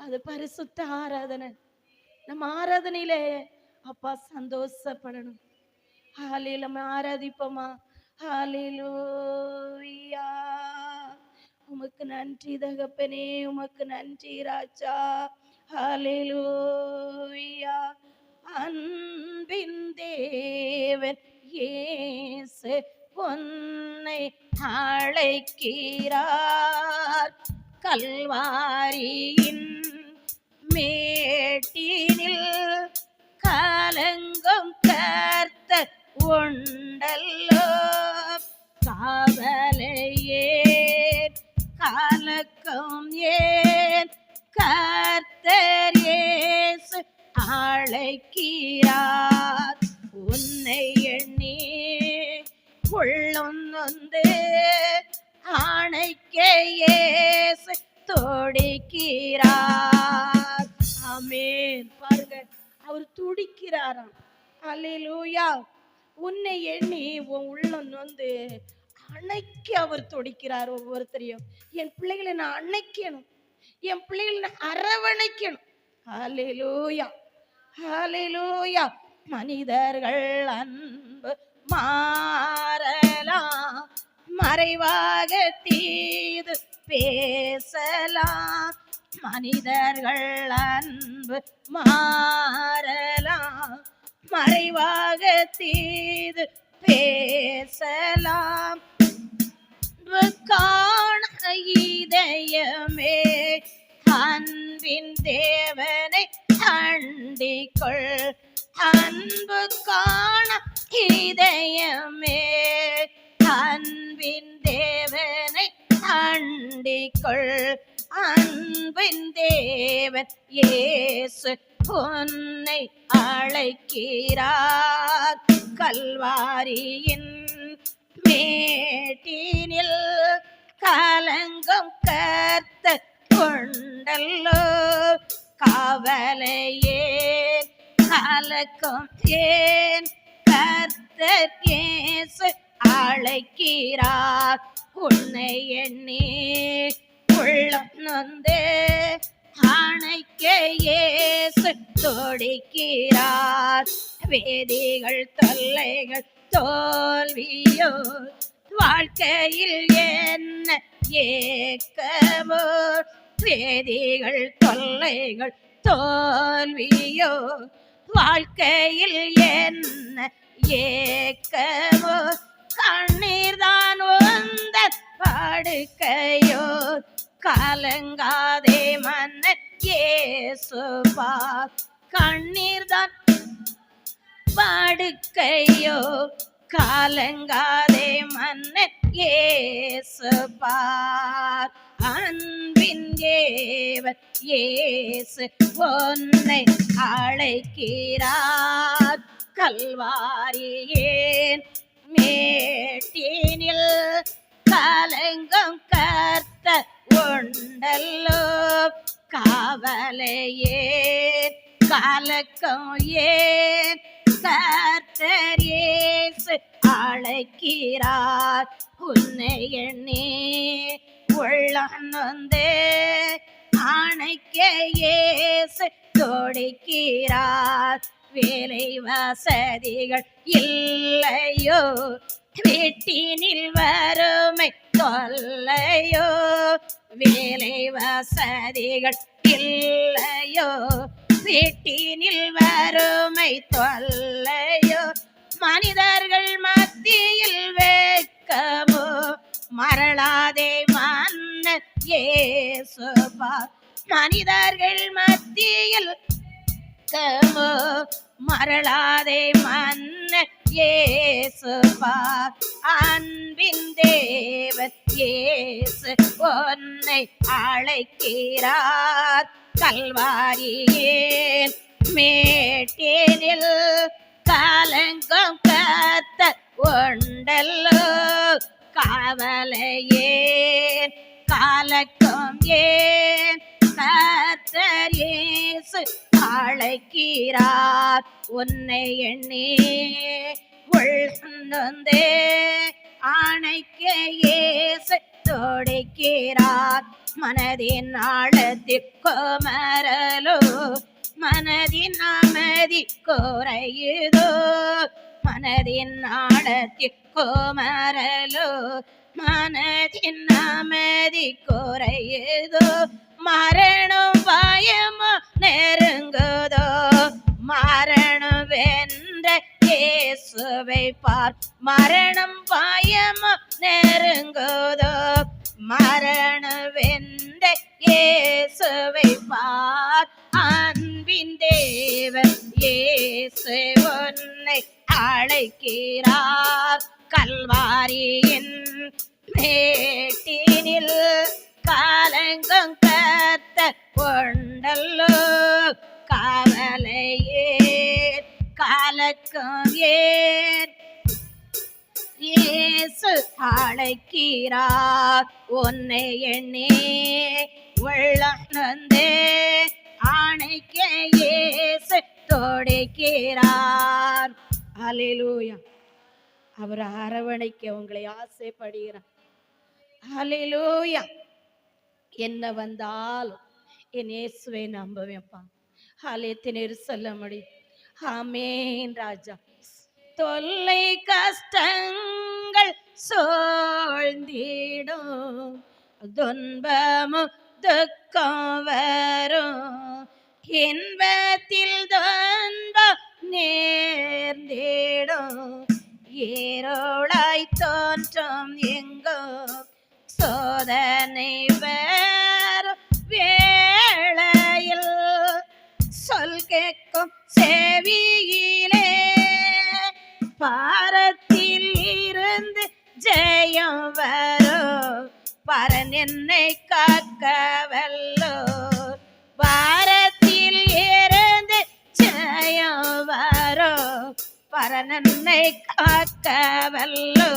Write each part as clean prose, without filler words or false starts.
அது பரிசுத்த ஆராதனை. நம்ம ஆராதனையிலே அப்பா சந்தோஷப்படணும். ஹalleluya, நம்ம ஆராதிப்போமா? ஹalleluya. உமக்கு நன்றி தகப்பனே, உமக்கு நன்றி ராஜா. ஹalleluya. அன்பின் தேவன் இயேசு உன்னை அழைக்கிறார். கல்வாரியின் மேட்டினில் கலங்கும் கர்த்தர் உண்டல்லோ. காவலையே கலக்கம் ஏன், கர்த்தர் இயேசு அழைக்கிறார். உன்னை எண்ணி உள்ளம் நொந்து அணைக்க இயேசு துடிக்கிறார். ஆமென். பாருங்க, அவர் துடிக்கிறாராம். அல்லேலூயா. உன்னை எண்ணி உன் உள்ளம் நொந்து அணைக்க அவர் துடிக்கிறார். ஒவ்வொருத்தரையும் என் பிள்ளைகளை நான் அணைக்கணும், என் பிள்ளைகளை நான் அரவணைக்கணும். அல்லேலூயா, அல்லேலூயா. மனிதர்கள் அன்பு மாறலாம், மறைவாக தீது பேசலாம். மனிதர்கள் அன்பு மாறலாம், மறைவாக தீது பேசலாம். காண இதயமே அன்பின் தேவனை அண்டிக்கொள். அன்பு காண இதயமே அன்பின் தேவனை அண்டிக்கொள். அன்பின் தேவன் இயேசு உன்னை அழைக்கிறார். கல்வாரியின் மேட்டினில் கலங்கும் கர்த்தர் உண்டல்லோ. காவலையே கலக்கம் ஏன், கர்த்தர் இயேசு அழைக்கிறார். உன்னை எண்ணி உள்ளம் நொந்து அணைக்க இயேசு துடிக்கிறார். வேதிகள் தொல்லைகள் தோல்வியோ, வாழ்க்கையில் என்ன ஏக்கமோ. வேதிகள் தொல்லைகள் தோல்வியோ, வாழ்க்கையில் என்ன ஏக்கமோ. கண்ணீர் தான் உந்த படுக்கையோ, கலங்காதே மன்னன் இயேசு பார். கண்ணீர் தான் படுக்கையோ, கலங்காதே மன்னன் இயேசு பார். அன்பின் தேவன் இயேசு உன்னை அழைக்கிறார். கல்வாரியின் மேட்டினில் கலங்கும் கர்த்தர் உண்டல்லோ. காவலையே கலக்கம் ஏன், கர்த்தர் இயேசு அழைக்கிறார். உன்னை எண்ணி உள்ளம் நொந்து அணைக்க இயேசு துடிக்கிறார். வேலை வசதிகள் இல்லையோ, வீட்டினில் வறுமை தொல்லையோ. வேலை வசதிகள் இல்லையோ, வீட்டினில் வறுமை தொல்லையோ. மனிதர்கள் மத்தியில் வெட்கமோ, மரளாதே மன்னன் இயேசு பார். மனிதர்கள் மத்தியில் வெட்கமோ, மரளாதே மன்னன் இயேசு பார். அன்பின் தேவன் இயேசு உன்னை அழைக்கிறார். கல்வாரியின் மேட்டினில் கலங்கும் கர்த்தர் உண்டல்லோ. காவலையே கலக்கம் ஏன், கர்த்தர் இயேசு அழைக்கிறார். உன்னை எண்ணி உள்ளே அணைக்க இயேசு துடிக்கிறார். மனதின் ஆழத்தில் கோமரலோ மனதின் அமைதி குறையுதோ மனதின் ஆழத்தில் கோமரலோ மனதின் அமைதி குறையுதோ மரணம் பயமோ நெருங்குதோ மரணம் வென்ற இயேசுவை பார் மரணம் பயமோ நெருங்குதோ மரணம் வென்ற இயேசுவை பார் அன்பின் தேவன் இயேசு உன்னை அழைக்கிறார் கல்வாரியின் மேட்டினில் காலங்கும் கர்த்தர் கொண்டல்லோ காவலையே காலக்கும் ஏன் இயேசு அழைக்கிறார் உன்னை எண்ணி உள்ளே ஆணைக்க இயேசு தொடைக்கிறார். அல்லேலூயா. அவர் அரவணைக்க உங்களை ஆசைப்படுகிறார். அல்லேலூயா. என்ன வந்தாலும் என் இயேசுவை நம்புவேன்ப்பா. ஆலயத்தினர் சொல்ல முடியும். ஆமேன் ராஜா. தொல்லை கஷ்டங்கள் சூழ்ந்திடும் துன்பமும் துக்கம் வரும் இன்பத்தில் துன்பம் நேர்ந்திடும் ஏரோளாய் தோன்றும் எங்கோ சோதனை வரும் வேளையில் சொல் கேட்கும் செவியிலே பாரத்தில் இருந்து ஜெயம் வரும் பரன் என்னை காக்க வல்லோ பாரத்தில் இருந்து ஜெயம் வரும் பரன் என்னை காக்க வல்லோ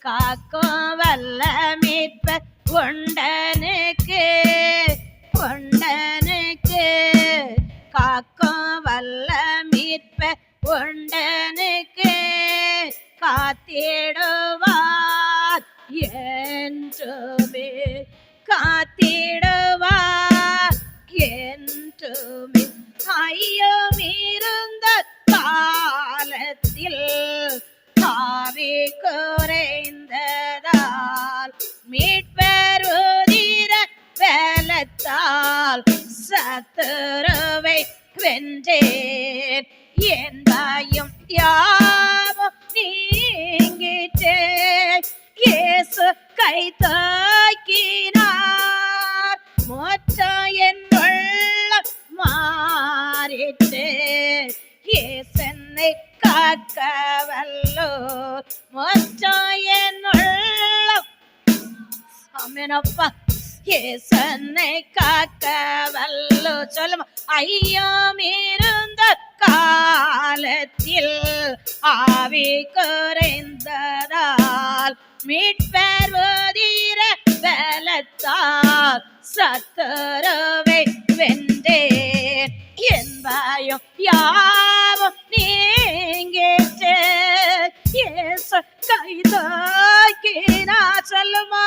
காக்கும் வல்ல மீட்பர் உண்டனுக்கு உண்டனுக்கு காக்கும் வல்ல மீட்பர் உண்டனுக்கு காத்திடுவார் என்றுமே காத்திடுவார் என்றுமே ஐயோ இருந்த காலத்தில் ஆவி குறைந்ததால் மீட்பர் உதிர பலத்தால் சத்துருவை வென்றேன் என் பயம் யாவும் நீங்கிட்டே இயேசு கை தாக்கினார் மொத்தம் என் உள்ளம் மாறிட்டே இயேசன்னை காக்க வல்லோ மொத்தம் என் உள்ளம் ஆமெனப்பா இயேசன்னை காக்க வல்லோ சொல்லுமா ஐயோ இருந்த காலத்தில் ஆவி குறைந்ததால் மீட்பர் உதிர பலத்தால் சத்துருவை வென்றேன் என் பயம் யாவும் நீங்கிட்டு இயேசு கை தாக்கினார் சொல்லுமா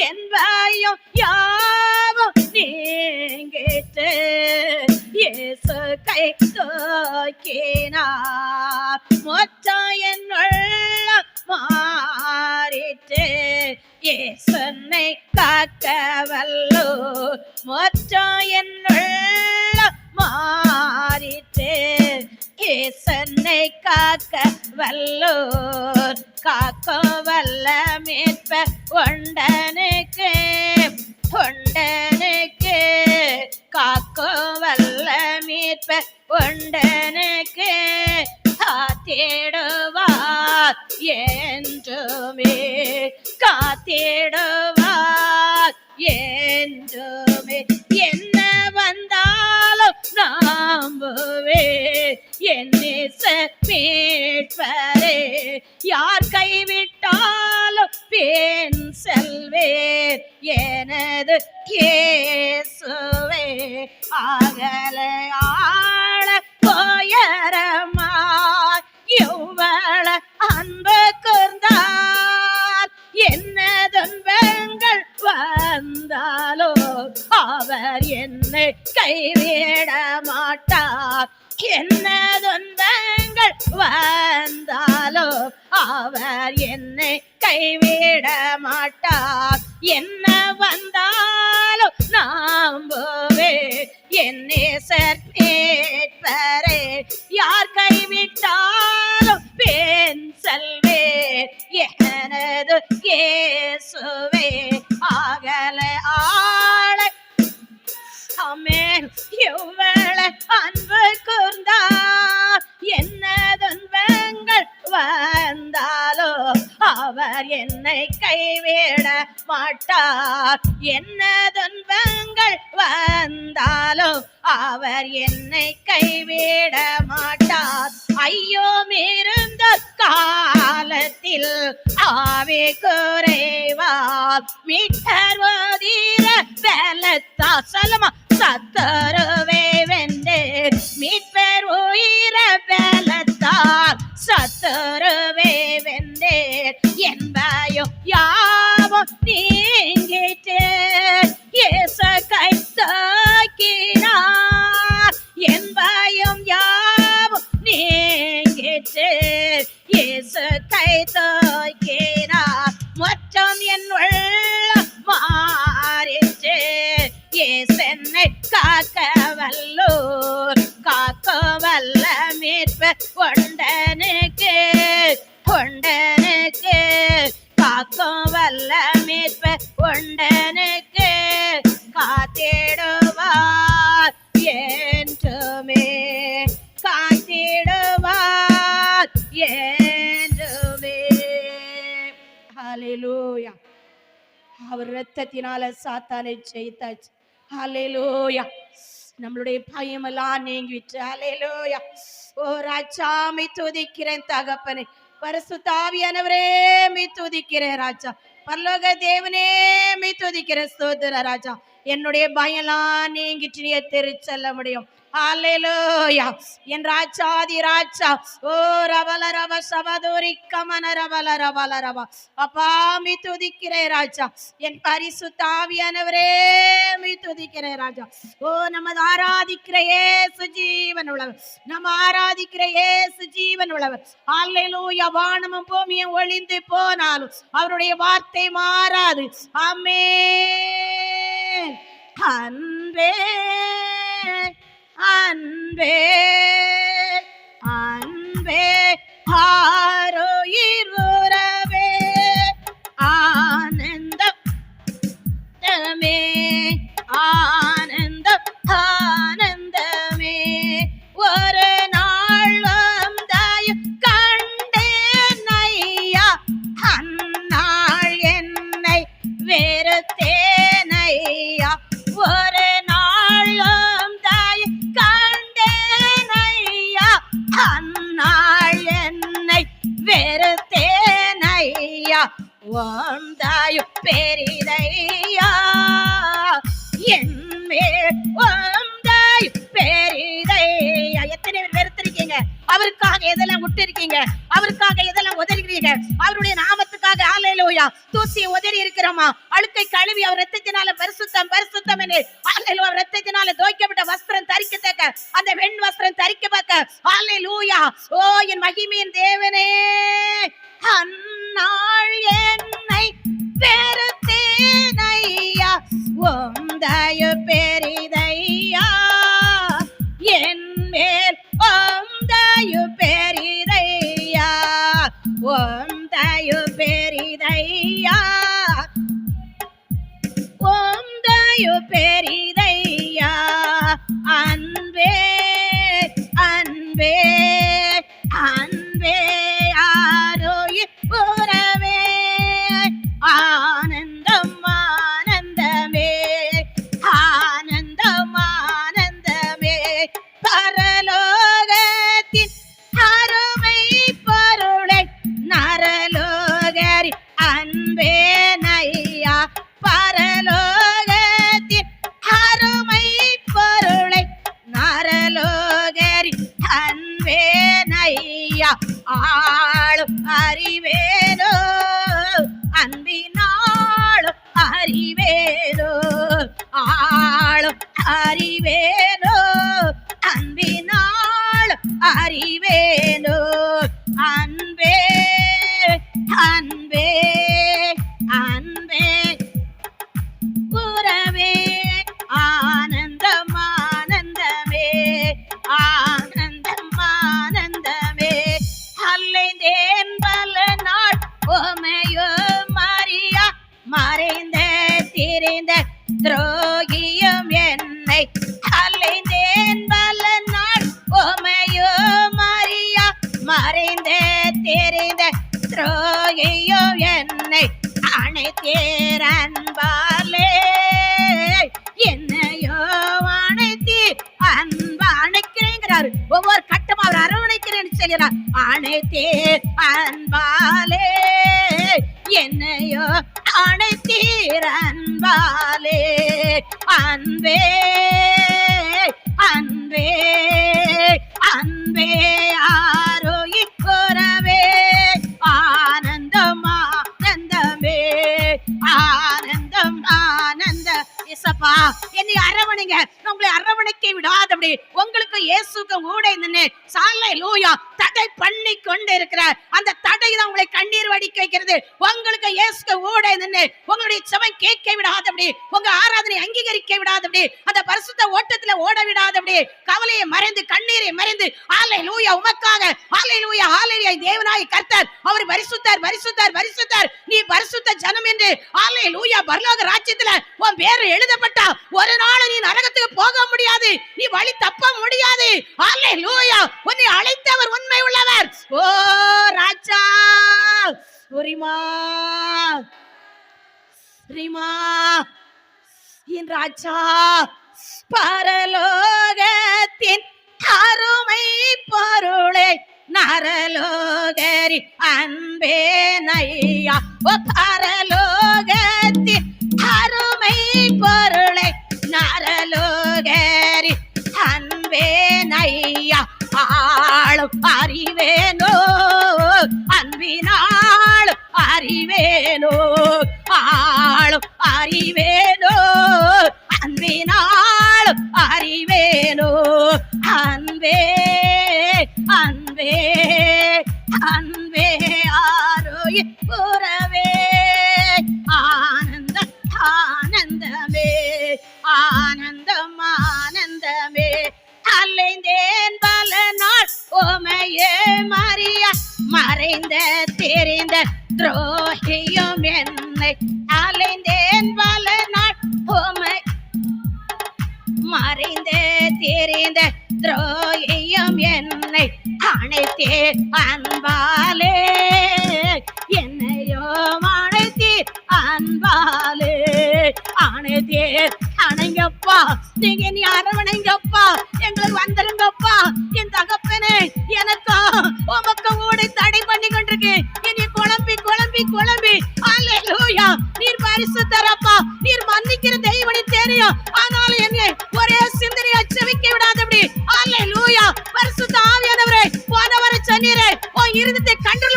என் பயம் யாவும் நீங்கிட்டு இயேசு கை தாக்கினார் மொத்தம் என் உள்ளம் மாறிட்டு இயேசுனை காக்க வல்லோ மொத்தம் என் உள்ளம் மாறிட்டு இயேசுனை காக்க வல்லோர் காக்க வல்ல மீட்பர் உண்டனுக்கு உண்டனுக்கு காக்க வல்ல மீட்பர் உண்டனுக்கு காத்திடுவார் என்றுமே காத்திடுவார் என்றுமே என்ன வந்தாலும் நம்புவே என் மீட்பரே யார் கைவிட்டாலும் பின் செல்வேன் எனது இயேசுவே அகல ஆழ போயரமாய் எவ்வள அன்பு கூர்ந்தார் என்ன துன்பங்கள் வந்த வந்தாலோ அவர் என்னை கைவிட மாட்டார். என்ன துன்பங்கள் வந்தாலோ அவர் என்னை கைவிட மாட்டார். என்ன வந்தாலும் நம்புவே என் நேசர் மீட்பரே. யார் கைவிட்டாலும் பின் செல்வேன் எனது இயேசுவே. அகல ஆள ஆமென் எவ்வளவு அன்பு கூர்ந்தார். என்ன துன்பங்கள் வந்தாலோ அவர் என்னை கைவிட மாட்டார். என்ன துன்பங்கள் வந்தாலும் அவர் என்னை கைவிட மாட்டார். ஐயோ மிருந்த காலத்தில் ஆவி குறைவார் மீட்டர் ஓதிர பலத்தா சொல்லமா சத்தருவே வென்றேன். மீட்பர் உயிர பலத்தால் சத்தருவே வென்றேன். என்பாயும் யாவும் நீங்கிட்டே இயேசு கைத்தாக்கினார். என்பாயும் யாவும் நீங்கிட்டே இயேசு கைத்தாக்கினார். மற்றும் என் உள்ளம் மாறிட்டே இயேசென்னை காக்க வல்லோர். காக்க வல்ல மீட்பர் கொண்டனுக்கு கொண்டனுக்கு காக்கும் வல்ல மீட்பர் கொண்டனுக்கு காத்திடுவார் என்றுமே காத்திடுவார் என்றுமே. ஹல்லேலூயா. அவர் இரத்தத்தினால சாத்தானை ஜெயித்தாச்சு. ஹல்லேலூயா. நம்மளுடைய பயமெல்லாம் நீங்கிட்டு. ஹல்லேலூயா. ஓ ராஜாமை துதிக்கிறேன் தகப்பனே. பரிசுத்த ஆவியானவரே மீ துதிக்கிறேன் ராஜா. பரலோக தேவனே மீ துதிக்கிறேன் ஸ்தோத்திர ராஜா. என்னுடைய பயம்லாம் நீங்கிட்டு நீ தெரிச்சல்ல முடியும். ஹல்லேலூயா. என் ராஜாதி ராஜா. ஓ ரவல ரவ சவதோரி கமன ரவல ரவல ரவ அப்பா மீ துதிக்கிறேன் ராஜா. என் பரிசுத்த ஆவியானவரே மீ துதிக்கிறேன் ராஜா. ஓ நமது ஆராதிக்கிற இயேசு ஜீவன் உள்ளவர். நம்ம ஆராதிக்கிற இயேசு ஜீவன் உள்ளவர். ஹல்லேலூயா. வானமும் பூமியும் ஒளிந்து போனாலும் அவருடைய வார்த்தை மாறாது. ஆமென். அன்பே அன்பே அன்பே ஆரோயிர் உறவே ஆனந்தமே ஆனந்தம் ஆனந்தமே. ஒரு நாள் வந்தாயும் கண்டேன் ஐயா. அந்நாள் என்னை வெறுத்தேன் ஐயா. ஒரு நாள் வந்தாயும் கண்டேன் ஐயா. அந்நாள் என்னை வெறுத்தேன் ஐயா. வந்தாயும் பெரிதையா என்மேல் வந்தாயும் பெரிதையா. எத்தனை பேர் வெறுத்திருக்கீங்க? அவருக்காக எதெல்லாம் விட்டு இருக்கீங்க? அவருக்காக எதெல்லாம் உதறிக்கிறீங்க? அவருடைய நாமத்துக்காக ஹல்லேலூயா தூசி உதறி இருக்கிறோமா? அழுக்கை கழுவி அவர் இரத்தத்தினால பரிசுத்தம் பரிசுத்தம் என்று ஹல்லேலூயா இரத்தத்தினால தோய்க்கப்பட்ட வஸ்திரம் தரிக்கத்தக்க அந்த வெண் வஸ்திரம் தரிக்கப்பட்ட ஹல்லேலூயா. ஓ என் மகிமையின் தேவனே. அந்நாள் என்னை வெறுத்தேன் ஐயா. உம்தயு பெரிதையா என் மேல். உம்தயு பெரிதையா உம்தயு பெரிதையா உம்தயு பெரிதையா. அன்பே அன்பே அன்பே ஆரோயிர் உறவே ஆனந்தம் ஆனந்தமே ஆனந்தம் ஆனந்தமே. பரலோகத்தின் அருமை பொருளை நரலோகரி அன்பே நையா. பரலோகத்தின் அருமை பொருளை நரலோகரி அன்பே நையா. ஆளும் அறிவேனோ அன்பினாலும் அறிவேனோ அலைந்தேன் பல நாள் உமையோ மரியா மறைந்தே தெரிந்த துரோகியோ என்னை அணைத்தீர் அன்பாலே என்னையோ அணைத்தீர் அன்பா அணைக்கிறேங்கிறாரு ஒவ்வொரு கட்டமா அவர் அரவணைக்கிறேன்னு சொல்கிறார் அணைத்தீர் அன்பாலே என்னையோ அணைத்தீர் அன்பாலே அன்பே அன்பே அன்பே ஆரோ இக்குறவே ஆனந்தம் ஆனந்தமே ஆனந்தம் ஆனந்த இசப்பா என்னை அரவணைங்க உங்களை அரவணைக்க விடாதபடி உங்களுக்கு இயேசுக்கு கூட நின்று ஹல்லேலூயா தடை பண்ணி கொண்டு இருக்கிற அந்த தடை தான் உங்களை கண்ணீர் வடிக்க வைக்கிறது. உங்களுக்கு இயேசுக்கு கூட நின்று உங்களுடைய ஜெபம் கேட்க விடாதபடி உங்க ஆராதனை அங்கீகரிக்க விடாதபடி அந்த பரிசுத்த ஓட்டத்துல ஓட விடாதபடி கவலையை மறைந்து கண்ணீரை மறைந்து ஹல்லேலூயா உமக்காக ஹல்லேலூயா ஹல்லேலூயா தேவனாய் கர்த்தர் அவர் பரிசுத்தர் பரிசுத்தர் பரிசுத்தர் நீ பரிசுத்த ஜனம் என்று ஹல்லேலூயா பரலோக ராஜ்யத்துல உன் பேர் எழுதப்பட்டா ஒரு நாள் நீ நரகத்துக்கு போக முடியாது, நீ வழி தப்ப முடியாது. ஹல்லேலூயா உன்னை அழைத்தவர் உண்மை உள்ளவர். ஓ ராஜா உரிமா ரிமா என் ராஜா பரலோகத்தின் அருமை பொருளை நரலோகரி அன்பே நையா ஓ பரலோகத்தின் அருமை பொருளை நரலோகரி அன்பே நையா ஆளும் அறிவேனோ அன்பினாள் அறிவேனோ ஆளும் அறிவேனோ அன்பினாள் அறிவேனோ அன்பே அன்பே அன்பே ஆரோய் உறவே ஆனந்த ஆனந்தமே ஆனந்தம் ஆனந்தமே அலைந்தேன் பல நாள் உமையே மரியா மறைந்த தெரிந்த துரோகியும் என்னை அலைந்தேன் பல நாள் உமை மறைந்தே தெரிந்த துரோகியும் என்னை அணைத்தே அன்பாலே என்னையோ அணைத்தே அன்பாலே அணைத்தே அணைங்கப்பா நீங்க நீ அரவணைங்கப்பா எங்களுக்கு வந்துருங்கப்பா என் தகப்பனே எனக்கும் உமக்கு ஊடை தடை பண்ணி கொண்டிருக்கு இனி குழம்பி குழம்பி குழம்பி ஹல்லேலூயா நீர் பரிசுத்தரப்பா நீர் மன்னிக்கிற தெய்வனி தெரியும் ஆனாலும் என்னை ஒரே சிந்தனை அச்சமிக்க விடாதபடி ஹல்லேலூயா பரிசுத்த ஆவியானவரே போனவரை சொன்னீரே உன் இருதயத்தை கண்ட்ரோல்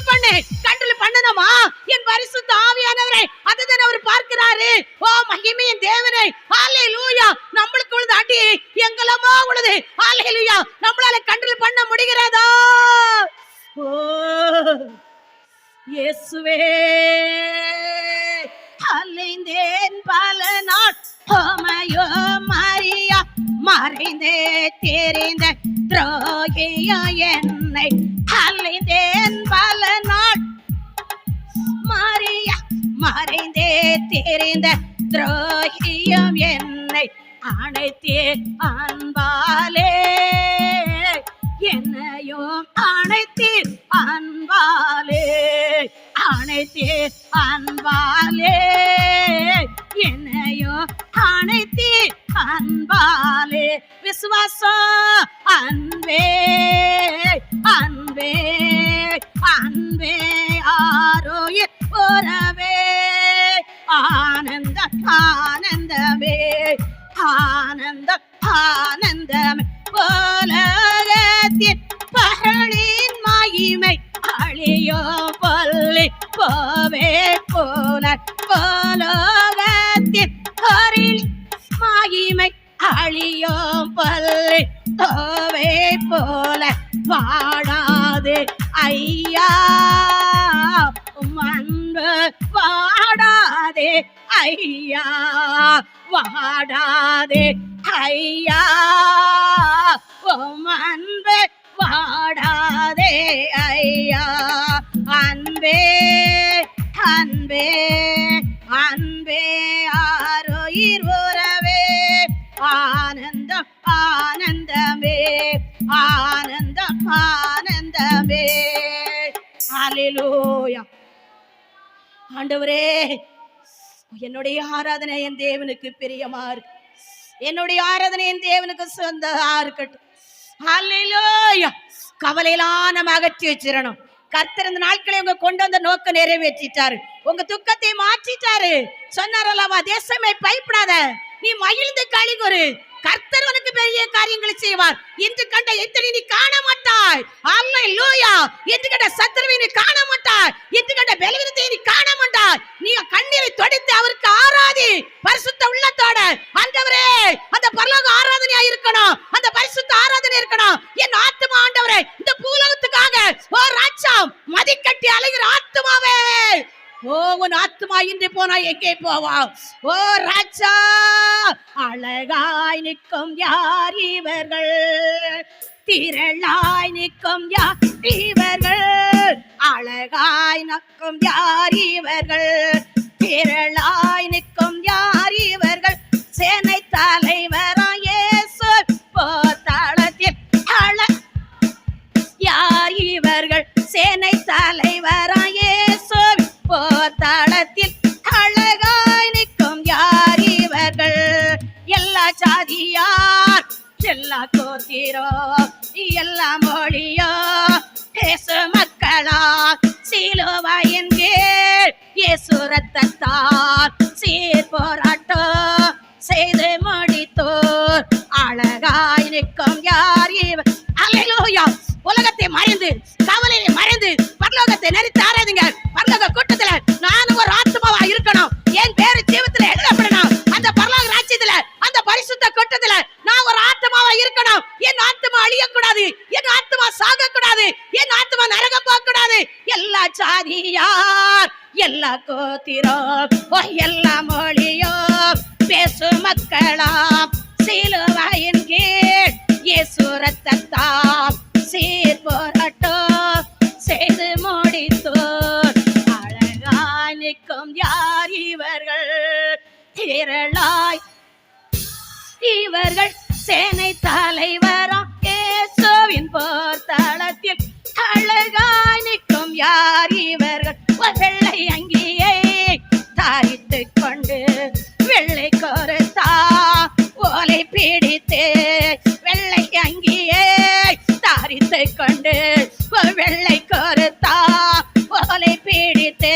பண்ணணுமா என் பரிசுத்த ஆவியானவரே அதுதான் அவர் பார்க்கிறாரு. ஓ மகிமையின் தேவனே ஹல்லேலூயா நம்மளுக்கு உள்ளது அடி எங்கலமா உள்ளது ஹல்லேலூயா நம்மளால கண்ட்ரோல் பண்ண முடிகிறதா? ஓ இயேசுவே அலைந்தேன் பல நாள் உமையோ மரியா மறைந்தே தெரிந்த துரோகியோ என்னை அலைந்தேன் பல நாள் மரியா மறைந்தே தெரிந்த துரோகியும் என்னை அணைத்தே அன்பாலே என்னையும் அணைத்தீர் அன்பாலே அணைத்தீர் அன்பாலே என்னையும் அணைத்தீர் அன்பாலே விசுவாசம் அன்பே அன்பே அன்பே ஆரோயே உறவே ஆனந்த ஆனந்தமே ஆனந்த ஆனந்தமே போலகத்தின் பகலின் மகிமை அழியோ பள்ளி போவே போன போலகத்தின் பகலின் மகிமை அழியோ பள்ளி போவே போல வாடாது ஐயா அன்பு வாடாதே ஐயா வாடாதே ஐயா அன்பு வாடாதே ஐயா அன்பே அன்பே அன்பே ஆரோயிர் உறவே ஆனந்தம் ஆனந்தமே ஆனந்தம் ஆனந்தமே. ஹல்லேலூயா. ஆண்டவரே, என்னுடைய ஆராதனை என் தேவனுக்கு பிரியமா இருக்கு. என்னுடைய ஆராதனை என் தேவனுக்கு சொந்தமா இருக்கட்டும். ஹல்லேலூயா. கவலையெல்லாம் நம்ம அகற்றி வச்சிடணும். கர்த்தர் இந்த நாட்களை உங்க கொண்டு வந்த நோக்க நிறைவேற்றிட்டாரு. உங்க துக்கத்தை மாற்றிட்டாரு. சொன்னாரல்லவா, தேசமே பயப்படாத, நீ மகிழ்ந்து களிகொரு, கர்த்தர் உனக்கு பெரிய காரியங்களை செய்வார். இன்று கண்ட எத்தனை நீ காண மாட்டாய். அல்லேலூயா. இன்று கண்ட சத்துருவை நீ காண மாட்டாய். இன்று கண்ட பலவீனத்தை நீ காண மாட்டாய். நீ கண்ணீரை தொடுத்து அவருக்கு ஆராதி பரிசுத்த உள்ளத்தோட. ஆண்டவரே, அந்த பரலோக ஆராதனையா இருக்கணும், அந்த பரிசுத்த ஆராதனை இருக்கணும். என் ஆத்துமா ஆண்டவரே, இந்த பூலோகத்துக்காக ஓ ராஜா மதிக்கட்டி அலைகிற ஆத்துமாவே, ஓ உன் ஆத்துமா இன்று போனா எங்கே போவா? ஓ ராஜா, அழகாய் நிற்கும் யார் இவர்கள், திரளாய் நிற்கும் யார் இவர்கள், அழகாய் நிற்கும் யார் இவர்கள், திரளாய் நிற்கும் யார் இவர்கள், சேனை தலைவராய் இயேசு போர்த்தளத்தில் யார் இவர்கள், சேனை தலைவராய் இயேசு போர்த்தளத்தில் அழகாய் நிற்கும் யார் இவர்கள், எல்லா ஜாதியார், எல்லா கோத்திரோ, எல்லா மொழியோ, இயேசு மக்களா, சிலுவையின் கீழ் இயேசு ரத்தத்தால் சீர் போராட்டம் செய்து முடித்தோர், அழகாய் நிற்கும் யார் இவர். அல்லேலூயா. உலகத்தை மறைந்து, கவலையை மறைந்து, பரலோகத்தை நினைத்து ஆராதிங்க. பரலோக கூட்டத்துல நானும் ஒரு ஆத்மாவா இருக்கணும். என் பேரு ஜீவத்துல எழுதப்படணும். அந்த பரலோக ராஜ்யத்துல, அந்த பரிசுத்த கூட்டத்துல நான் ஒரு ஆத்மாவா இருக்கணும். என் ஆத்மா அழியக்கூடாது, என் ஆத்மா சாகக்கூடாது, என் ஆத்மா நரகம் போகக்கூடாது. எல்லா ஜாதியார், எல்லா கோத்திரோ, எல்லா மொழியோ, பேசு மக்களாம், சிலுவையின் கீழ் இயேசு ரத்தத்தால் சீர் போராட்டம் செய்து முடித்தோர், அழகாய் நிற்கும் யார் இவர்கள், திரளாய் இவர்கள், சேனை தலைவராம் இயேசுவின் போர்த்தளத்தில் அழகாய் நிற்கும் யார் இவர்கள், வெள்ளை அங்கியை தாரித்து கொண்டு வெள்ளை கொருத்தா ஓலை பிடித்து, வெள்ளை அங்கியை தாரித்து கொண்டு வெள்ளை கொருத்தா ஓலை பிடித்து,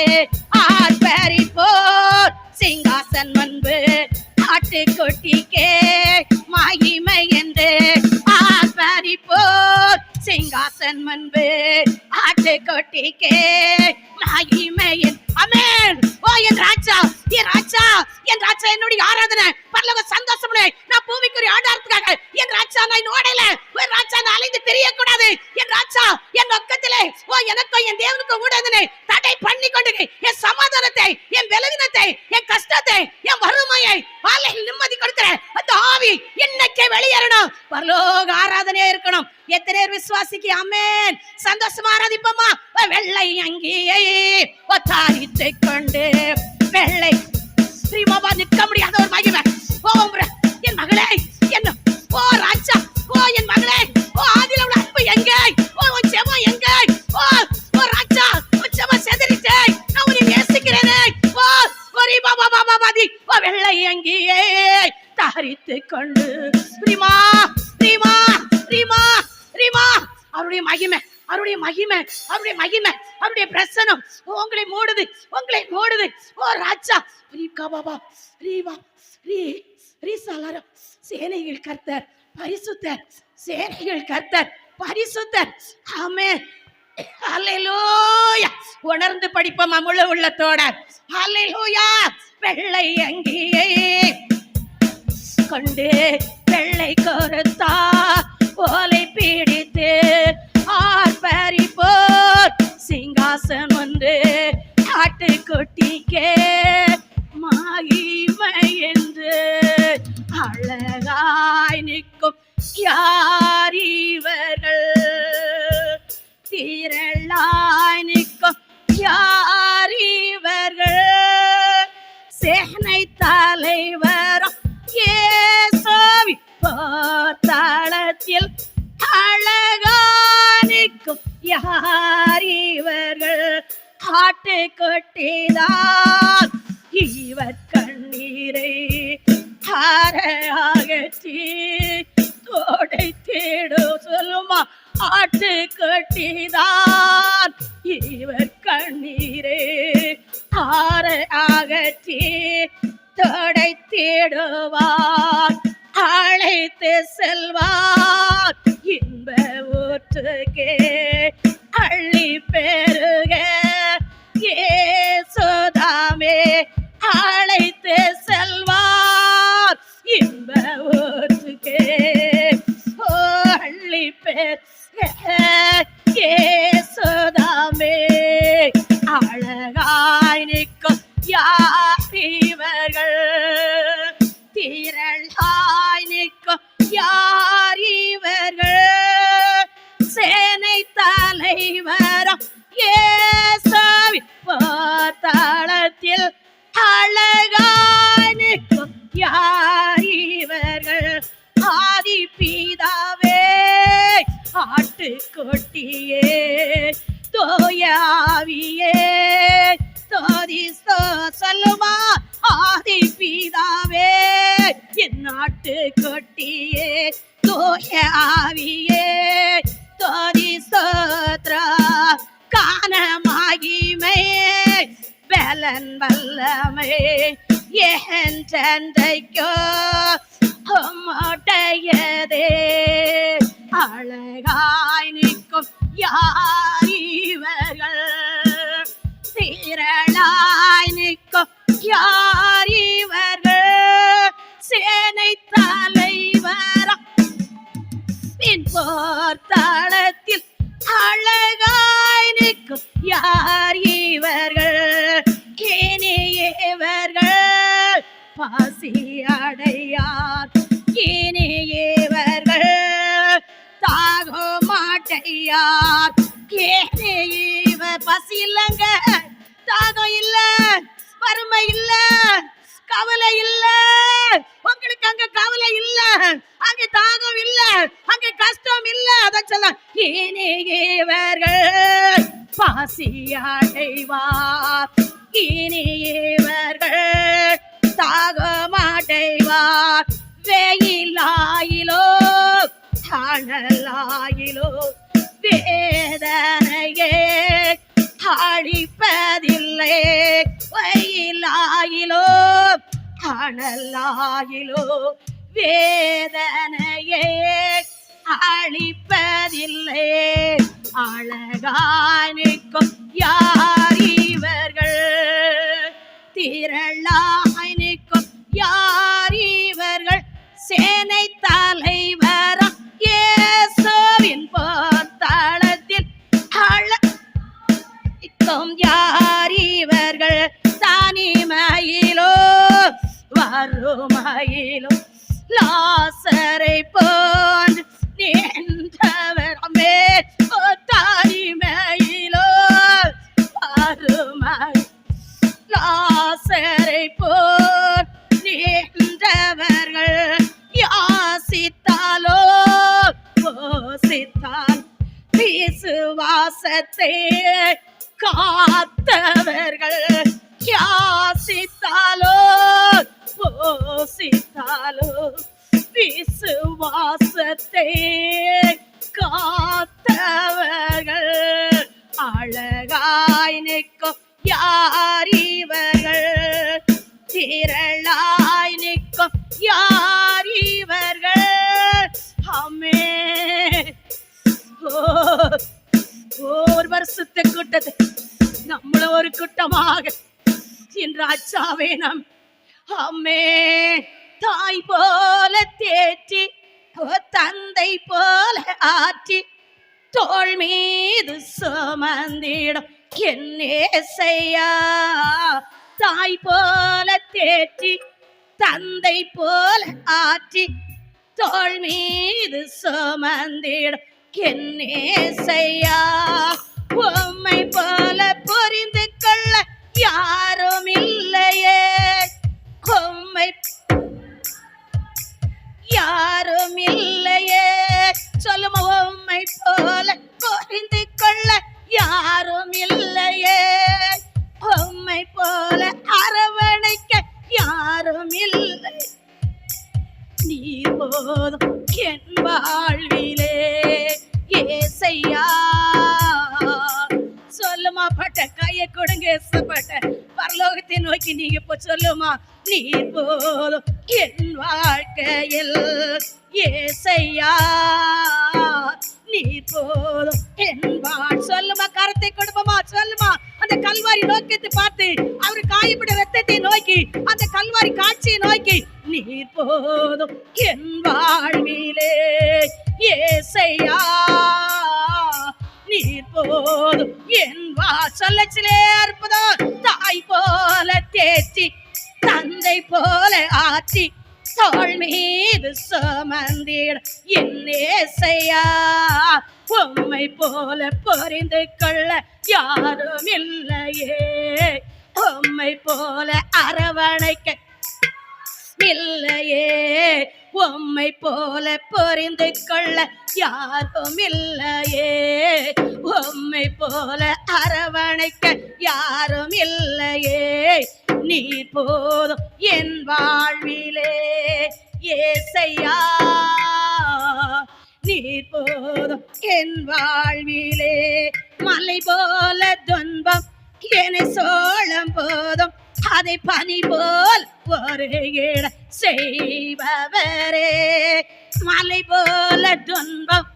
ஆர்ப்பரி போர் சிங்காசன் முன்பு ஆட்டுக்குட்டிக்கே மகிமை என்று, ஆர்ப்பரி போர் சிங்காசன் முன்பு ஆட்டுக்குட்டிக்கே மகிமை. ஆமென். ஓ என் ராஜா, என் ராஜா, என் ராஜா, என்னுடைய ஆராதனை பரலோக சந்தோஷம். நான் பூமிக்குரிய ஆடாரத்துக்காக என் ராஜா நான் ஓடல. என் ராஜா நான் அலைந்து தெரியக்கூடாது. என் ராஜா என் நோக்கத்திலே ஓ எனக்கும் என் தேவனுக்கும் ஊடகத்தினை தடை பண்ணி கொண்டு என் சமாதானத்தை, என் பலவீனத்தை, என் கஷ்டத்தை, என் வறுமையை ஆலையில் நிம்மதி கொடுக்கிற அந்த ஆவி இன்னைக்கே வெளியேறணும். பரலோக ஆராதனையா இருக்கணும். எத்தனை பேர் விசுவாசிக்கு ஆமென். சந்தோஷமா ஆராதிப்போமா? வெள்ளை அங்கியை தாரித்து கொண்டு வெள்ளை ஸ்ரீமாபா நிற்க முடியாத ஒரு மகிமை. ஓ என் மகளே, என்ன ஓ ராஜா, ஓ என் மகளே, ஓ ஆதியில உள்ள அன்பு எங்கே, ஓ உன் ஜெபம் எங்கே, ஓ ஓ ராஜா உன் ஜெபம் செதறிட்டே, நான் உன்னை நேசிக்கிறேனே. ஓ ஒரு பாபா பாபா பாதி ஓ வெள்ளை அங்கியே தாரித்து கொண்டு ரீமா ரீமா ரீமா ரீமா, அவருடைய மகிமை, அவருடைய மகிமை, அவருடைய மகிமை, அவருடைய பிரசனம் உங்களை மூடுது, உங்களை மூடுது. ஓ ராஜா பாபா ரீவா ரீ ரீசாலரம், சேனைகள் கர்த்தர் பரிசுத்தர், சேனைகள் கர்த்தர் பரிசுத்தர். ஆமென். ஹல்லேலூயா. உணர்ந்து படிப்போம் முழு உள்ளத்தோட. ஹல்லேலூயா. வெள்ளை அங்கியை கொண்டு வெள்ளை கொருத்தா ஓலை பிடித்து ஆர்ப்பரி போர் சிங்காசன் வந்து ஆட்டுக்குட்டிக்கே மகிமை என்று, அழகாய் நிற்கும் யார் இவர்கள், திரளாய் நிற்கும் யார் இவர்கள், சேனை தலைவரும் இயேசுவின் போர்த்தளத்தில் தாளத்தில் அழகானிக்கும் யார் இவர்கள்? ஆட்டுக்குட்டிதான் இவர் கண்ணீரை அகற்றி தோடை தேடு. சொல்லுமா, ஆட்டுக்குட்டிதான் இவர் கண்ணீரை அகற்றி தோடை தேடுவார், அழைத்து செல்வார் இன்ப ஊற்றுக்கே. அள்ளி பெருக இயேசுதாமே அழைத்து செல்வார் இன்ப ஊற்றுக்கே. ஓ அள்ளி பெருக இயேசுதாமே. அழகாய் நிற்கும் யார் இவர்கள்? திரளாய் நிற்கும் யார் இவர்கள்? சேனை தலைவரம் இயேசுவின் பாதாளத்தில் அழகாய் நிற்கும் யார் இவர்கள்? ஆதி பிதாவே ஆட்டுக்குட்டியே தோயாவியே தோதி சொல்லுமா, ஆதி பிதாவே என் ஆட்டுக்குட்டியே தோயாவியே தோதி ஸ்தோத்ரா காண மகிமை பலன் வல்லமை என்றைக்கோ உம்முடையதே. அழகாய் நிற்கும் யார் இவர்கள்? திரளாய் நிற்கும் யார் இவர்கள்? சேனை தலைவரம் போர் தாளத்தில் அழகாய் நிற்கும் யார் இவர்கள்? இனியவர்கள் பாசி அடையார், இனியவர்கள் தாகோ மாட்டையார். இவர் பசி இல்லைங்க, தாகம் இல்ல, வறுமை இல்ல, கவலை இல்ல. உங்களுக்கு அங்க கவலை இல்ல, அங்க தாகம் இல்ல, அங்க கஷ்டம் இல்ல. அதான் சொல்ல, இனியவர்கள் பாசி அடைவார், இனியவர்கள் தாகமடைவார். வெயிலாயிலோ அனலாயிலோ வேதனையே அழிப்பதில்லை. வெயிலாயிலோ அனலாயிலோ வேதனையே அழிப்பதில்லை. அழகாய் நிற்கும் யார் இவர்கள்? திரளாய் நிற்கும் யார் இவர்கள்? சேனை தலைவரம் இயேசுவின் போர்த்தாளத்தில் அழைக்கும் யார் இவர்கள்? தனிமையிலோ வறுமையிலோ லாசரை போன்று நின்றவரமே. தனிமையிலோ வறுமை லாசரை போர் நின்றவர்கள். யாசித்தாலோ போசித்தால் விசுவாசத்தை காத்தவர்கள். யாசித்தாலோ போசித்தாலோ விசுவாசத்தை காத்தவர்கள். அழகாய் நிற்கும் யார் இவர்கள்? திரளாய் நிற்கும் யார் இவர்கள்? ஆமென். ஒரு வருஷத்தை கூட்டத்தை நம்மள ஒரு கூட்டமாக இன்று அச்சாவே நம் அம்மே தாய் போல தேற்றி தந்தை போல ஆற்றி தோள் மீது சுமந்திடும் என்னேசையா. தாய் போல தேற்றி தந்தை போல ஆற்றி தோள் மீது சுமந்திடும் என்னேசையா. உம்மை போல புரிந்து கொள்ள யாரும் இல்லையே, உம்மை யாரும் இல்லையே. வாழ்விலே ஏசையா. சொல்லுமா பட்ட கையை கொடுங்க ஏசப்பட்ட பரலோகத்தை நோக்கி நீங்க இப்ப சொல்லுமா. நீ போதும் என் வாழ்க்கையில் ஏசையா, நீ போதும் என் சொல்லுமா. கரத்தை கொடுப்போமா சொல்லுமா. அந்த கல்வாரி நோக்கத்தை பார்த்து அவரு காயப்பட்ட ரத்தத்தை நோக்கி அந்த கல்வாரி காட்சியை நோக்கி நீ போதும் என் வாழ்விலே ஏசையா, நீ போதும் என் சொல்லச்சிலே அற்புதம். தாய் போல தேற்றி தந்தை போல ஆற்றி தோள் மீது சுமந்திட என் ஏசையா, உம்மை போல புரிந்து கொள்ள யாரும் இல்லையே, உம்மை போல அரவணைக்க இல்லையே, உம்மை போல புரிந்து கொள்ள யாரும் இல்லையே, உம்மை போல அரவணைக்க யாரும் இல்லையே. நீ போதும் என் வாழ்விலே ஏசையா, நீ போதும் என் வாழ்விலே. மலை போல துன்பம் என்னை சோழம் போதும் அதை பனி போல் ஒரு இட செய்பவரே. மலை போல துன்பம்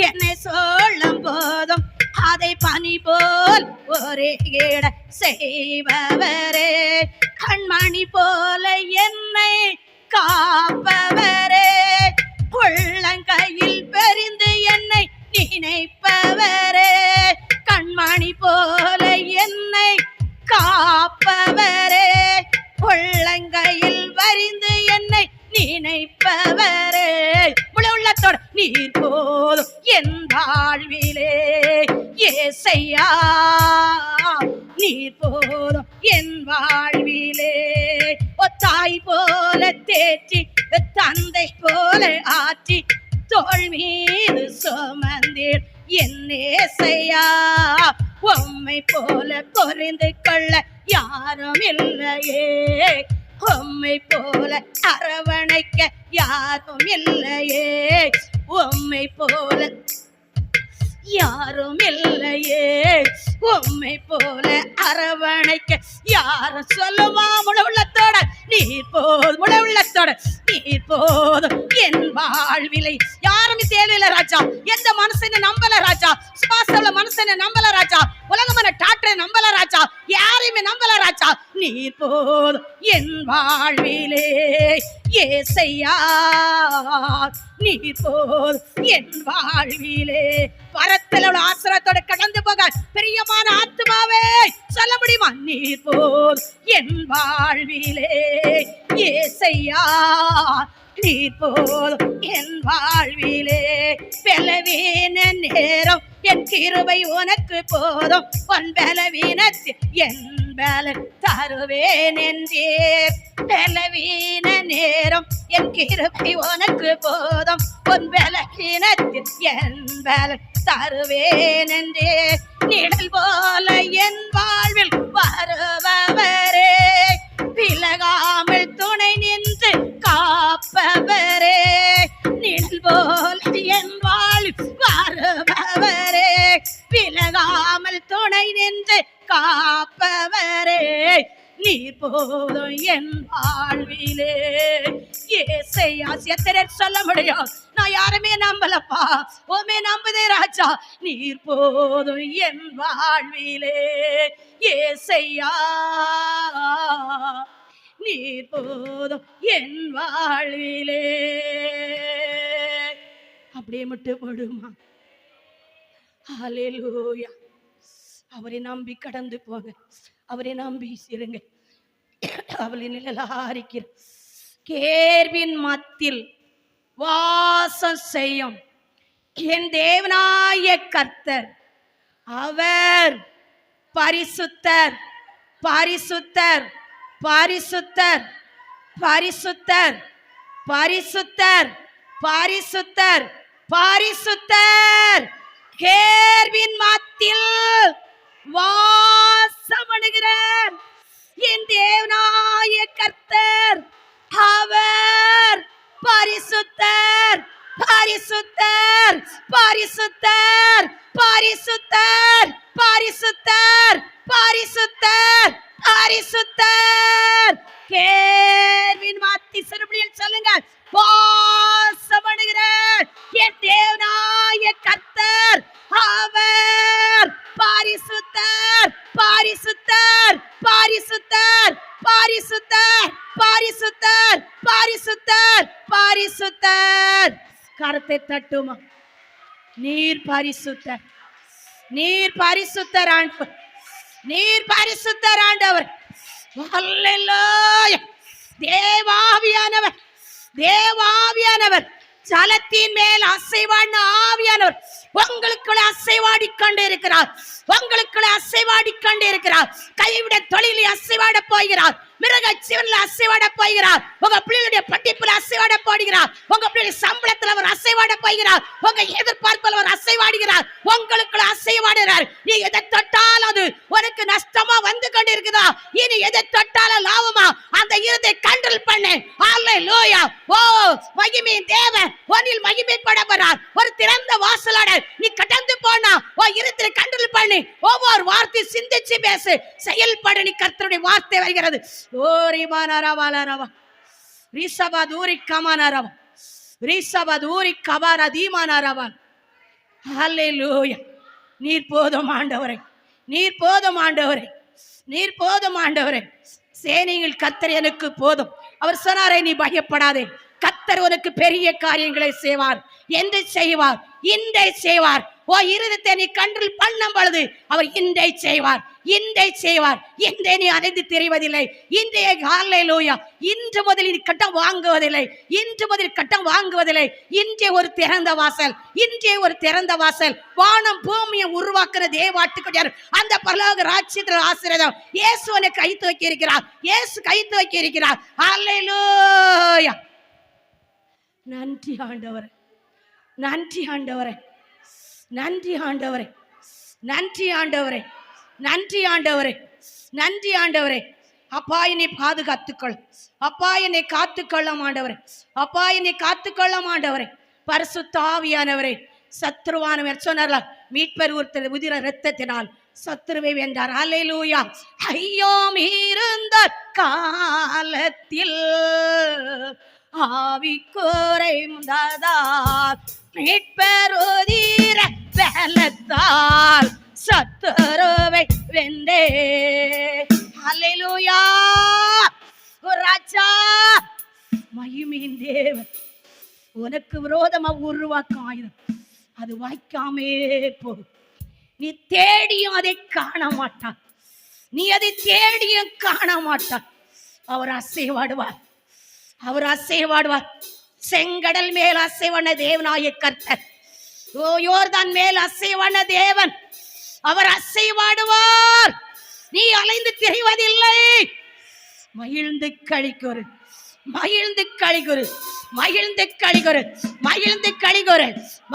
என்னை சோழம் போதும் அதை பனி போல் ஒரு இட செய்பவரே. கண்மணி போல என்னை காப்பவரே, உள்ளங்கையில் பெரிந்து என்னை நினைப்பவரே. கண்மணி போல என்னை காப்பவரே, உள்ளங்கையில் வரிந்து என்னை நினைப்பவரே. முழு உள்ளத்தோட நீர் போதும் என் வாழ்விலே ஏசையா, நீர் போதும் என் வாழ்விலே. தாய் போல தேற்றி தந்தை போல ஆற்றி தோள் மீது சுமந்தீர் என் ஏசையா, உம்மை போல புரிந்து கொள்ள யாரும் இல்லையே, உம்மை போல அரவணைக்க யாரும் இல்லையே, உம்மை போல யாரும் இல்லையே, உம்மை போல அரவணைக்க யாரும். சொல்லுமா முழு உள்ளத்தோட நீர் போதும், முழு உள்ளத்தோட நீர் போதும் என் வாழ்விலை. யாருமே தேவையில்லை ராஜா, எந்த மனுஷனை நம்பல ராஜா, சுபாசல மனுஷனை நம்பல ராஜா, உலகமான டாக்டரை நம்பல ராஜா, யாரையுமே நம்பல ராஜா. நீர் போதும் என் வாழ்விலே ஏசையா, நீர் போதும் என் வாழ்விலே. பரத்தில் உள்ள ஆசிரத்தோட கடந்து போக பிரியமான ஆத்மாவே சொல்ல முடியுமா. நீர் போதும் என் வாழ்விலே ஏசையா, நீர் போதும் என் வாழ்விலே. பலவீன நேரம் என் கிருபை உனக்கு போதும், உன் பலவீனத்தில் என் பலன் தருவேன் என்றே. பலவீன நேரம் என் கிருபை உனக்கு போதும், உன் பலவீனத்தில் என் பலன் தருவேன் என்றே. நிழல் போல என் வாழ்வில் வருபவரே, விலகாமல் துணை நின்று காப்பவரே. நிழல் போல என் வாழ்வில் வருபவரே, விலகாமல் துணை நின்று காப்பவரே. நீர் போதும் என் வாழ்விலே ஏசையா. எத்தனை சொல்ல முடியும், நான் யாருமே நம்பலப்பா, உமே நம்புதே ராஜா. நீர் போதும் என் வாழ்விலே ஏசையா, நீர் போதும் என் வாழ்விலே. அப்படியே மட்டும் போடுமா. ஹல்லேலூயா. அவரை நம்பி கடந்து போங்க, அவரை நம்பி இருங்க. அவளை நிழலாரிக்கிற கேர்வின் மத்தியில் வாசம் செய்யும் என் தேவனாய கர்த்தர், அவர் பரிசுத்தர், பரிசுத்தர், பரிசுத்தர், பரிசுத்தர், பரிசுத்தர், பரிசுத்தர், பரிசுத்தர். கேர்வின் மத்தியில் வாசமடைகிறார் என் தேவனாய கர்த்தர், அவர் பரிசுத்தர், பரிசுத்தர் பரிசுத்தர் பரிசுத்தர் பரிசுத்தர் பரிசுத்தர் பரிசுத்தர். கேள்வின் மாத்தி சிறுபடியில் சொல்லுங்க, வாசமடைகிற என் தேவனாய கர்த்தர் அவர் பரிசுத்தர் பரிசுத்தர் பரிசுத்தர் பரிசுத்தர் பரிசுத்தர் பரிசுத்தர் பரிசுத்தர். கரத்தை தட்டுமா. நீர் பரிசுத்தர், நீர் பரிசுத்தர் ஆண்டவர், நீர் பரிசுத்தர் ஆண்டவர். அல்லேலூயா. தேவாவியானவர், தேவாவியானவர், ஜலத்தின் மேல் அசைவாடின ஆவியானவர் உங்களுக்குள்ள அசைவாடி கொண்டு இருக்கிறார், உங்களுக்குள்ள அசைவாடி கொண்டு இருக்கிறார். கைவிட தொழிலில் அசைவாட போகிறார், மிருக ஜீவனில் அசைவாட போகிறார், உங்க பிள்ளைகளுடைய படிப்புல அசைவாட போடுகிறார், உங்க பிள்ளைகளுடைய சம்பளத்தில் அவர் அசைவாட போகிறார், உங்க எதிர்பார்ப்பில் அவர் அசைவாடுகிறார், உங்களுக்குள்ள அசைவாடுகிறார். நீ எதை தொட்டாலும் அது உனக்கு நஷ்டமா வந்து கொண்டு இருக்குதா? இனி எதை தொட்டாலும் லாபமா? அந்த இருதை கண்ட்ரோல் பண்ணு. அல்லேலூயா. ஓ மகிமையின் தேவன் உன்னில் மகிமைப்பட போறார். ஒரு திறந்த வாசலோட நீ கடந்து போனா ஓ இருதை கண்ட்ரோல் பண்ணு. ஒவ்வொரு வார்த்தை சிந்திச்சு பேசு, செயல்படு. நீ கர்த்தருடைய வார்த்தை வருகிறது. ஓரி மானரவாலரவா ரிசபதூரி கமானரவா ரிசபதூரி கபார தீமானரவா. ஹல்லேலூயா. நீர் போதும் ஆண்டவரே, நீர் போதும் ஆண்டவரே, நீர் போதும் ஆண்டவரே. சேனைகள் கர்த்தர் எனக்கு போதும். அவர் சொன்னாரே, நீ பயப்படாதே, கர்த்தர் உனக்கு பெரிய காரியங்களை செய்வார். என்று செய்வார், இன்றை செய்வார். ஓ இருதயத்தை நீ கண்ட்ரோல் பண்ணும் பொழுது அவர் இன்றை செய்வார், இன்றை செய்வார். இன்றை நீ அடைந்து தெரிவதில்லை. இன்றைய ஹல்லேலூயா. இன்று முதல் நீ கட்டம் வாங்குவதில்லை, இன்று முதல் கட்டம் வாங்குவதில்லை. இன்றைய ஒரு திறந்த வாசல், இன்றைய ஒரு திறந்த வாசல். வானம் பூமியை உருவாக்குற தேவாட்டுக்கு அந்த பரலோக ராஜ்யத்தில் ஆசீர்வாதம் இயேசு உனக்கு கை துவக்கி இருக்கிறார், இயேசு கை துவக்கி இருக்கிறார். ஹல்லேலூயா. நன்றி ஆண்டவரே, நன்றி ஆண்டவரே, நன்றி ஆண்டவரே, நன்றி ஆண்டவரே, நன்றி ஆண்டவரே, நன்றி ஆண்டவரே. அப்பா என்னை பாதுகாத்துக்கொள், அப்பா என்னை காத்துக்கொள்ள ஆண்டவரே, அப்பா என்னை காத்துக்கொள்ள ஆண்டவரே. பரிசுத்த ஆவியானவரே, சத்ருவானவர் சொன்னார், மீட்பர் ஒருத்தர் உதிர இரத்தத்தினால் சத்ருவை வென்றார். அல்லேலூயா. ஐயோ மீறுந்த காலத்தில் ஆவி குறைந்ததால் மீட்பருதிர பலத்தால் சத்துருவை வென்றே. ஹல்லேலூயா. ராஜா மகிமையின் தேவன் உனக்கு விரோதமா உருவாக்கும் ஆயுதம் அது வாய்க்காமே போகும். நீ தேடியும் அதை காண மாட்டான், நீ அதை தேடியும் காண மாட்டான். அவர் அசைவாடுவார், அவர் அசைவாடுவார். செங்கடல் மேல் அசைவான தேவனாய கர்த்தர், ஓ யோர்தான் மேல் அசைவான தேவன், அவர் அசைவாடுவார். நீ அலைந்து திரிவதில்லை. மகிழ்ந்து கழிக்கொரு, மகிழ்ந்து கழிகொரு, மகிழ்ந்து கழிகொரு, மகிழ்ந்து கழிகொரு.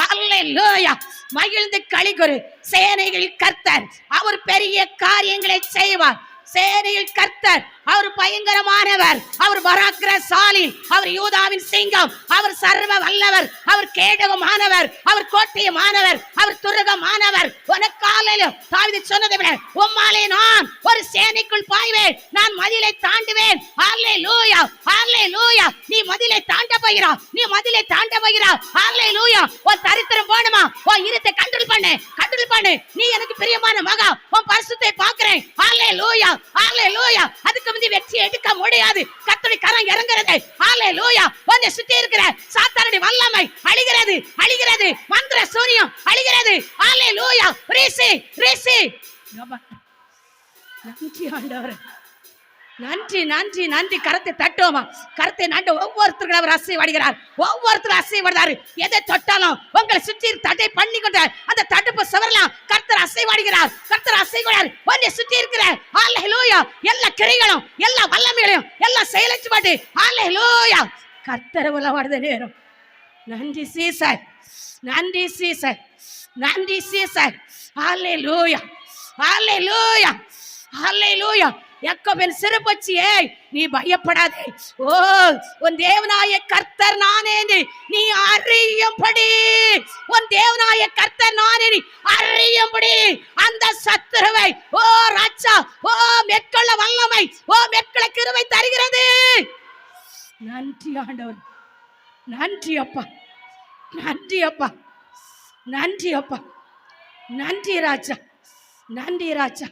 அல்லேலூயா. மகிழ்ந்து கழிகொரு. சேனைகள் கர்த்தர் அவர் பெரிய காரியங்களை செய்வார். சேனையில் கர்த்தர் அவர் பயங்கரமானவர், அவர் பராக்கிரமசாலி, அவர் யூதாவின் சிங்கம், அவர் சர்வ வல்லவர், அவர் கேடகமானவர், அவர் கோட்டையமானவர், அவர் துருகமானவர். உனக்காலையில தாவீது சொன்னதை விட உம்மாலே நான் ஒரு சேனைக்குள் பாய்வேன், நான் மதிலை தாண்டுவேன். அல்லேலூயா, அல்லேலூயா. நீ மதிலை தாண்ட போகிறாய், நீ மதிலை தாண்ட போகிறாய். அல்லேலூயா. உன் தரித்திரம் போணுமா? உன் இருத்தை கண்ட்ரோல் பண்ணு, கண்ட்ரோல் பண்ணு. நீ எனக்கு பிரியமான மகா, உன் பரிசுத்தை பார்க்கிறேன். அல்லேலூயா, அல்லேலூயா. அதுக்கு முந்தி வெற்றி எடுக்க முடியாது. கர்த்தருடைய கரம் இறங்குறது. ஹல்லேலூயா. உன்னை சுற்றி இருக்கிற சாத்தானுடைய வல்லமை அழிகிறது, அழிகிறது. மந்திர சூனியம் அழிகிறது. ஹல்லேலூயா. ரிசி ரிசி. நன்றி ஆண்டவரே, நன்றி நன்றி நன்றி. கரத்தை தட்டுவோமா? கரத்தை நட்டு ஒவ்வொருத்தருக்கும் அவர் அசைவாடுகிறார், ஒவ்வொருத்தரும் அசைவாடுறாரு. எதை தொட்டாலும் உங்களை சுற்றி தட்டை பண்ணி கொண்ட அந்த தடுப்பு சுவரலாம் கர்த்தர் அசைவாடுகிறார், கர்த்தர் அசைவாடுகிறார். உன்னை சுற்றி இருக்கிற ஹல்லேலூயா எல்லா கிரைகளும் எல்லா வல்லமைகளையும் எல்லாம் செயலச்சு பாட்டு ஹல்லேலூயா கர்த்தர் உலவாடுத நேரம். நன்றி சீசர், நன்றி சீசர், நன்றி சீசர். ஹல்லேலூயா, ஹல்லேலூயா, ஹல்லேலூயா. யாக்கோபின் சிறுபச்சியே நீ பயப்படாதே. ஓ உன் தேவனாய கர்த்தர் நானே நீ அறியும்படி, உன் தேவனாய கர்த்தர் நானே நீ அறியும்படி அந்த சத்துருவை ஓ ராஜா ஓ மேற்கொள்ள வல்லமை, ஓ மேற்கொள்ள கிருபை தருகிறது. நன்றி ஆண்டவர், நன்றி அப்பா, நன்றி அப்பா, நன்றி அப்பா, நன்றி ராஜா, நன்றி ராஜா.